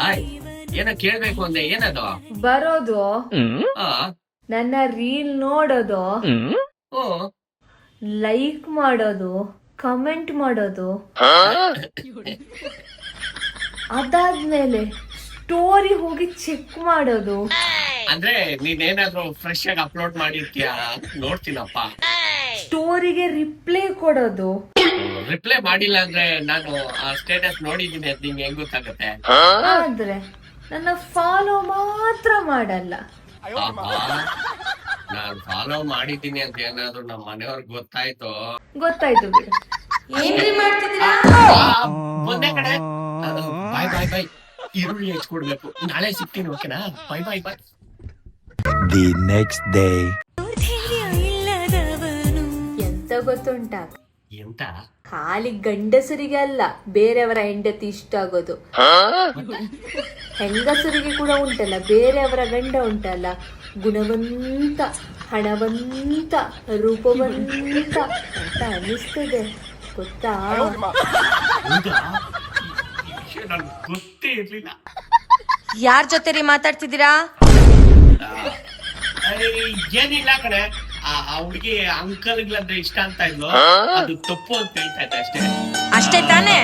Hi, ಏನ ಕೇಳ್ಬೇಕು ಅಂದೆ, ಏನದು? ಬರೋದು, ಆ, ನನ್ನ ರೀಲ್ ನೋಡೋದು, ಓ, ಲೈಕ್ ಮಾಡೋದು, ಕಮೆಂಟ್ ಮಾಡೋದು, ಅದಾದ್ಮೇಲೆ ಸ್ಟೋರಿ ಹೋಗಿ ಚೆಕ್ ಮಾಡೋದು. ಅಂದ್ರೆ ನೀನೇನಾದ್ರೂ ಫ್ರೆಶ್ ಆಗಿ ಅಪ್ಲೋಡ್ ಮಾಡಿರ್ತೀಯ, ನೋಡ್ತೀನಪ್ಪ. ಸ್ಟೋರಿಗೆ ರಿಪ್ಲೈ ಕೊಡೋದು. ರಿಪ್ಲೈ ಮಾಡಿಲ್ಲ ಅಂದ್ರೆ ನಾನು ಆ ಸ್ಟೇಟಸ್ ನೋಡಿದೀನಿ ಅಂತ ನಿಂಗೆ ಹೆಂಗ್ ಗೊತ್ತಾಗತ್ತೆ? ಆದ್ರೆ ನನ್ನ ಫಾಲೋ ಮಾತ್ರ ಮಾಡಲ್ಲ. ನಾನ್ ಫಾಲೋ ಮಾಡಿದ್ದೀನಿ ಅಂತ ಏನಾದ್ರು ನಮ್ಮ ಮನೆಯವ್ರಿಗೆ ಗೊತ್ತಾಯ್ತು? ಗೊತ್ತಾಯ್ತು ಬಿಡು. ಏನ್ರಿ ಮಾಡ್ತಿದ್ದೀರಾ? ಬಂದೆ ಕಡೆ. ಬಾಯ್ ಬಾಯ್ ಬಾಯ್. ಈರುಳ್ಳಿ ಹೆಚ್ಚಿಕೊಡ್ಬೇಕು. ನಾಳೆ ಸಿಗ್ತೀನಿ, ಓಕೆನಾ? ಬಾಯ್ ಬಾಯ್ ಬಾಯ್. The next day. ಎಂತ ಗೊತ್ತುಂಟ? ಎಂತ? ಖಾಲಿ ಗಂಡಸರಿಗೆ ಅಲ್ಲ, ಬೇರೆಯವರ ಹೆಂಡತಿ ಇಷ್ಟ ಆಗೋದು. ಹೆಂಗಸರಿಗೆ ಕೂಡ ಉಂಟಲ್ಲ, ಬೇರೆಯವರ ಗಂಡ ಉಂಟಲ್ಲ, ಗುಣವಂತ, ಹಣವಂತ, ರೂಪವಂತ ಅಂತ ಅನಿಸ್ತದೆ, ಗೊತ್ತಾ? ನನ್ಗೆ ಗೊತ್ತೇ ಇರ್ಲಿಲ್ಲ. ಯಾರ್ ಜೊತೆ ರೀ ಮಾತಾಡ್ತಿದ್ದೀರಾ? ಏನಿಲ್ಲ ಕಡೆ, ಆ ಹುಡುಗಿ ಅಂಕಲ್ಗಳಂದ್ರೆ ಇಷ್ಟ ಅಂತ ಇದ್ಲು, ಅದು ತಪ್ಪು ಅಂತ ಹೇಳ್ತಾ ಇದ್ದೆ ಅಷ್ಟೇ. ಅಷ್ಟೇ ತಾನೇ?